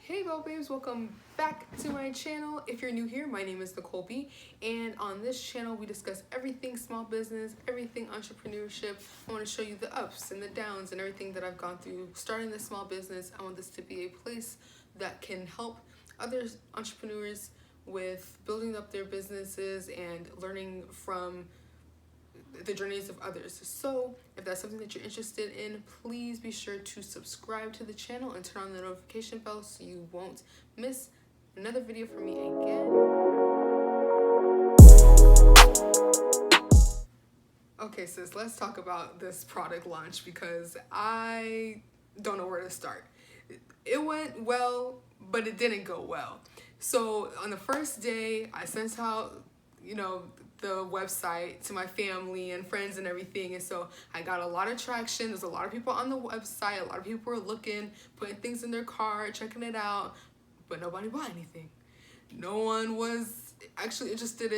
Hey babes, welcome back to my channel. If you're new here, my name is Nicole B, and on this channel we discuss everything small business, everything entrepreneurship. I want to show you the ups and the downs and everything that I've gone through starting this small business. I want this to be a place that can help other entrepreneurs with building up their businesses and learning from the journeys of others. So if that's something that you're interested in, please be sure to subscribe to the channel and turn on the notification bell so you won't miss another video from me again. Okay, sis, let's talk about this product launch because I don't know where to start. It went well, but it didn't go well. So on the first day, I sent out, the website to my family and friends and everything. And so I got a lot of traction. There's a lot of people on the website. A lot of people were looking, putting things in their cart, checking it out, but nobody bought anything. No one was actually interested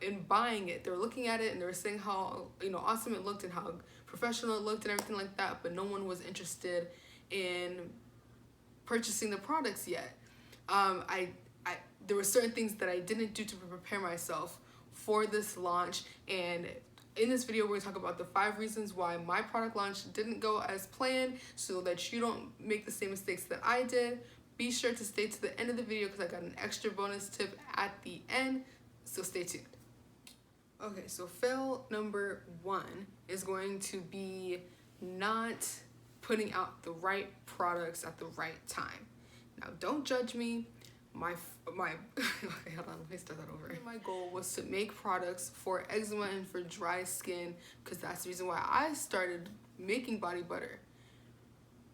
in buying it. They were looking at it and they were saying how awesome it looked and how professional it looked and everything like that, but no one was interested in purchasing the products yet. There were certain things that I didn't do to prepare myself for this launch, and in this video we're going to talk about the 5 reasons why my product launch didn't go as planned so that you don't make the same mistakes that I did. Be sure to stay to the end of the video because I got an extra bonus tip at the end, so stay tuned. Okay, so fail number 1 is going to be not putting out the right products at the right time. Now, don't judge me. Okay, hold on, let me start that over. My goal was to make products for eczema and for dry skin because that's the reason why I started making body butter.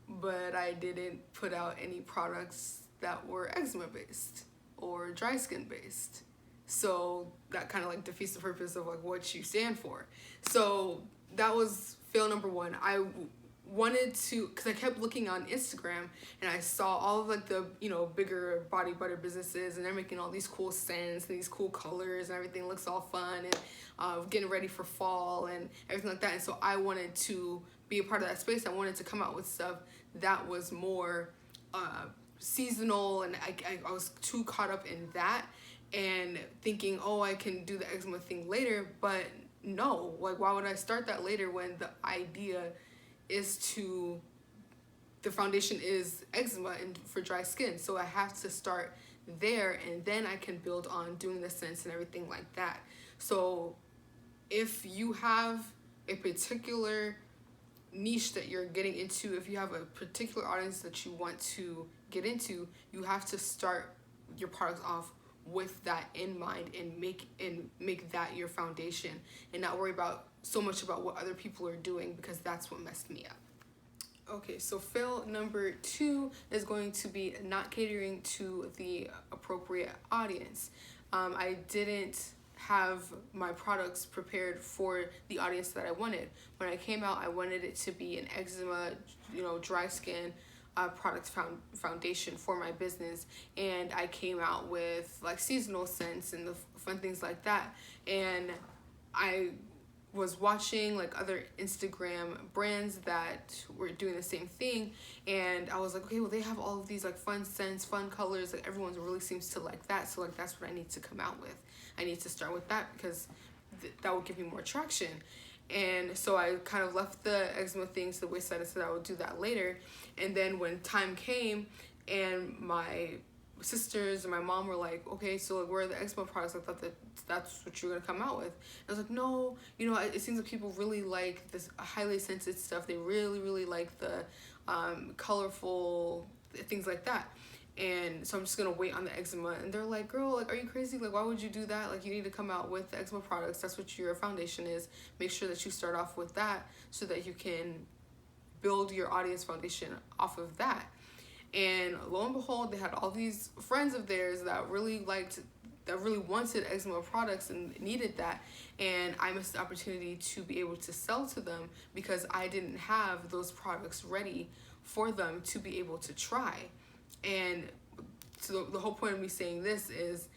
But I didn't put out any products that were eczema based or dry skin based. So that kind of defeats the purpose of what you stand for. So that was fail number 1. I wanted to, because I kept looking on Instagram and I saw all of the bigger body butter businesses, and they're making all these cool scents and these cool colors and everything looks all fun and getting ready for fall and everything like that. And so I wanted to be a part of that space. I wanted to come out with stuff that was more seasonal, and I was too caught up in that and thinking, oh, I can do the eczema thing later. But no, why would I start that later when the idea is the foundation is eczema and for dry skin? So I have to start there, and then I can build on doing the scents and everything like that. So if you have a particular niche that you're getting into, if you have a particular audience that you want to get into, you have to start your products off with that in mind and make that your foundation, and not worry about so much about what other people are doing, because that's what messed me up. Okay, so fail number 2 is going to be not catering to the appropriate audience. I didn't have my products prepared for the audience that I wanted. When I came out, I wanted it to be an eczema, dry skin product foundation for my business, and I came out with seasonal scents and the fun things like that. And I was watching other Instagram brands that were doing the same thing, and I was like, okay, well, they have all of these fun scents, fun colors, everyone really seems to like that, so that's what I need to come out with. I need to start with that because that will give me more traction. And so I kind of left the eczema things to the wayside. I said I would do that later. And then when time came and my sisters and my mom were like, okay, so where are the eczema products? I thought that's what you were going to come out with. And I was like, no, it seems like people really like this highly scented stuff. They really, really like the colorful things like that. And so I'm just going to wait on the eczema. And they're like, girl, are you crazy? Why would you do that? You need to come out with the eczema products. That's what your foundation is. Make sure that you start off with that so that you can build your audience foundation off of that. And lo and behold, they had all these friends of theirs that really wanted eczema products and needed that. And I missed the opportunity to be able to sell to them because I didn't have those products ready for them to be able to try. And so the whole point of me saying this is,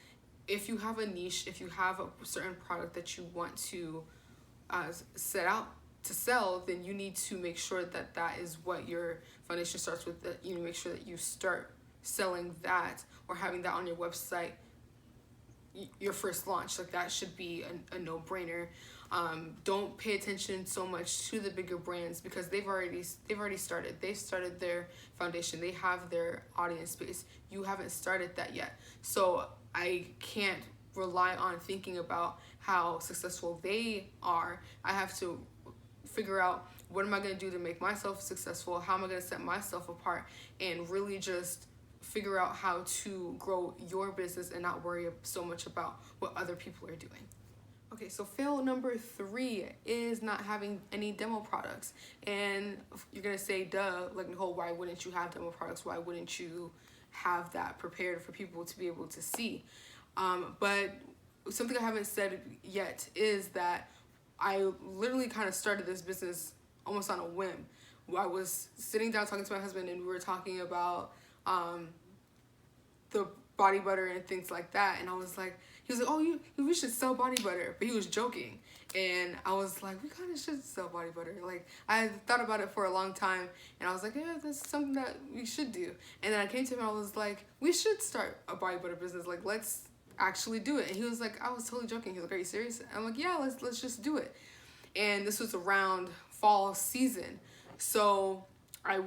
if you have a niche, if you have a certain product that you want to set out to sell, then you need to make sure that is what your foundation starts with. That you make sure that you start selling that or having that on your website your first launch. Like, that should be a no-brainer. Don't pay attention so much to the bigger brands because they've already started. They started their foundation. They have their audience base. You haven't started that yet. So I can't rely on thinking about how successful they are. I have to figure out, what am I going to do to make myself successful? How am I going to set myself apart? And really just figure out how to grow your business and not worry so much about what other people are doing. Okay, so fail number 3 is not having any demo products. And you're gonna say, duh, like, Nicole, why wouldn't you have demo products? Why wouldn't you have that prepared for people to be able to see? But something I haven't said yet is that I literally kind of started this business almost on a whim. I was sitting down talking to my husband, and we were talking about the body butter and things like that, and I was like, he was like, oh, we should sell body butter, but he was joking, and I was like, we kind of should sell body butter. Like, I had thought about it for a long time, and I was like, yeah, that's something that we should do. And then I came to him and I was like, we should start a body butter business. Like, let's actually do it. And he was like, I was totally joking. He was like, are you serious? I'm like, yeah, let's just do it. And this was around fall season, so I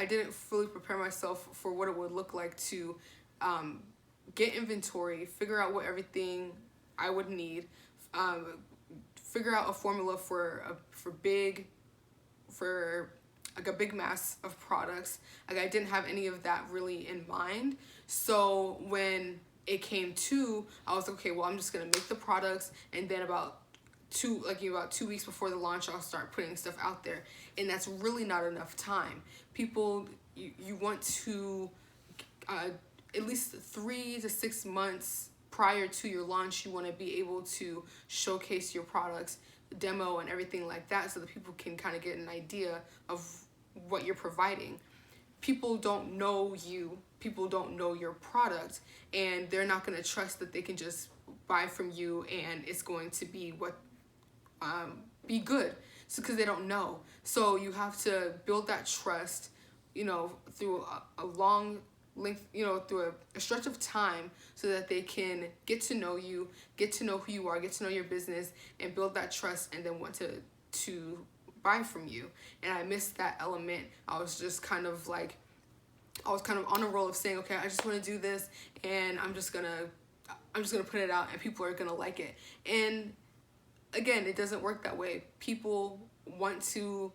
didn't fully prepare myself for what it would look like to get inventory, figure out what everything I would need, figure out a formula for like a big mass of products. Like, I didn't have any of that really in mind. So when it came to, I was like, okay, well, I'm just gonna make the products, and then about 2 weeks before the launch, I'll start putting stuff out there. And that's really not enough time. People, you want to at least 3 to 6 months prior to your launch, you want to be able to showcase your products, demo, and everything like that, so that people can kind of get an idea of what you're providing. People don't know you, people don't know your product, and they're not going to trust that they can just buy from you and it's going to be be good. So, because they don't know. So you have to build that trust, through a long length, through a stretch of time, so that they can get to know you, get to know who you are, get to know your business, and build that trust, and then want to buy from you. And I missed that element. I was kind of on a roll of saying, okay, I just want to do this, and I'm just gonna put it out, and people are gonna like it. And again, it doesn't work that way. People want to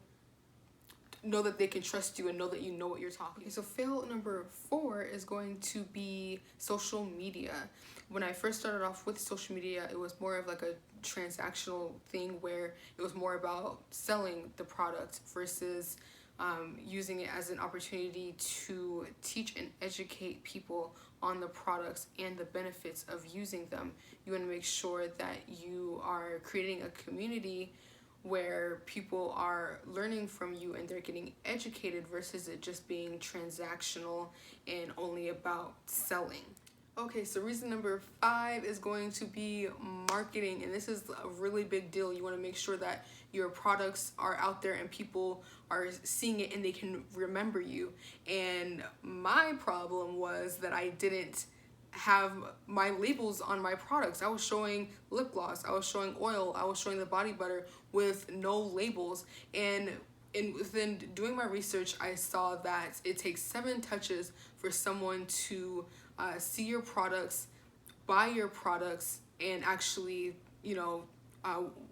know that they can trust you and know that you know what you're talking. Okay, so fail number 4 is going to be social media. When I first started off with social media, it was more of like a transactional thing where it was more about selling the product versus using it as an opportunity to teach and educate people on the products and the benefits of using them. You want to make sure that you are creating a community where people are learning from you and they're getting educated versus it just being transactional and only about selling. Okay, so reason number 5 is going to be marketing, and this is a really big deal. You want to make sure that your products are out there and people are seeing it and they can remember you. And my problem was that I didn't have my labels on my products. I was showing lip gloss, I was showing oil, I was showing the body butter with no labels. And within doing my research, I saw that it takes 7 touches for someone to see your products, buy your products, and actually,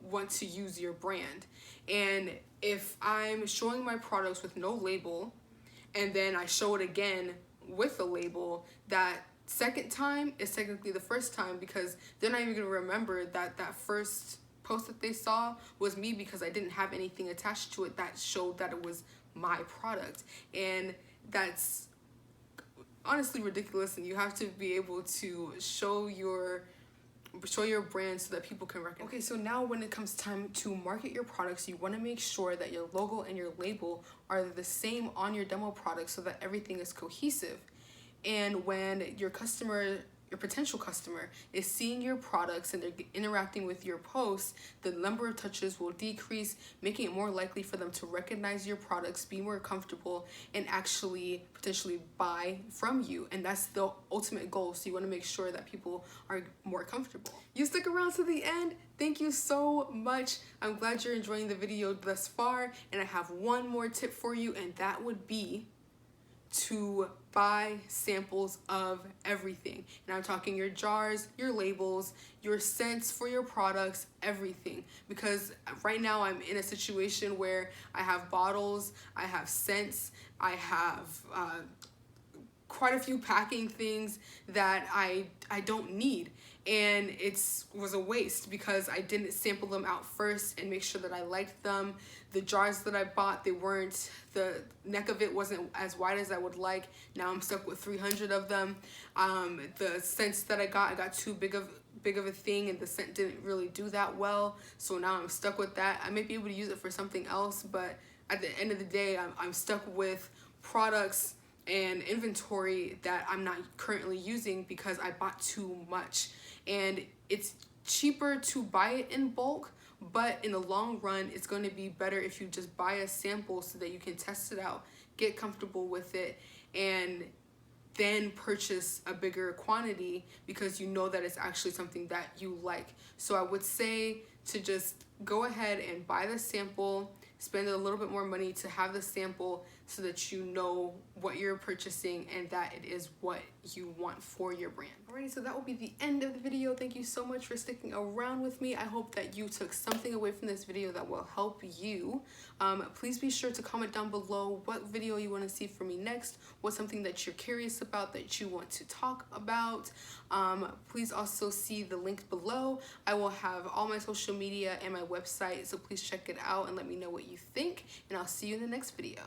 want to use your brand. And if I'm showing my products with no label, and then I show it again with a label, that second time is technically the first time, because they're not even going to remember that first post that they saw was me, because I didn't have anything attached to it that showed that it was my product. And that's honestly ridiculous, and you have to be able to show your brand so that people can recognize. Okay, so now when it comes time to market your products, you want to make sure that your logo and your label are the same on your demo product so that everything is cohesive. And when your customer your potential customer is seeing your products and they're interacting with your posts, the number of touches will decrease, making it more likely for them to recognize your products, be more comfortable, and actually potentially buy from you. And that's the ultimate goal. So you want to make sure that people are more comfortable. You stick around to the end. Thank you so much. I'm glad you're enjoying the video thus far. And I have one more tip for you, and that would be to buy samples of everything. And I'm talking your jars, your labels, your scents for your products, everything. Because right now I'm in a situation where I have bottles, I have scents, I have quite a few packing things that I don't need. And it was a waste because I didn't sample them out first and make sure that I liked them. The jars that I bought, the neck of it wasn't as wide as I would like. Now I'm stuck with 300 of them. The scents that I got too big of a thing, and the scent didn't really do that well. So now I'm stuck with that. I may be able to use it for something else, but at the end of the day, I'm stuck with products and inventory that I'm not currently using because I bought too much. And it's cheaper to buy it in bulk, but in the long run, it's going to be better if you just buy a sample so that you can test it out, get comfortable with it, and then purchase a bigger quantity because you know that it's actually something that you like. So I would say to just go ahead and buy the sample, spend a little bit more money to have the sample so that you know what you're purchasing and that it is what you want for your brand. Alrighty, so that will be the end of the video. Thank you so much for sticking around with me. I hope that you took something away from this video that will help you. Please be sure to comment down below what video you want to see from me next, what's something that you're curious about that you want to talk about. Please also see the link below. I will have all my social media and my website, so please check it out and let me know what you think, and I'll see you in the next video.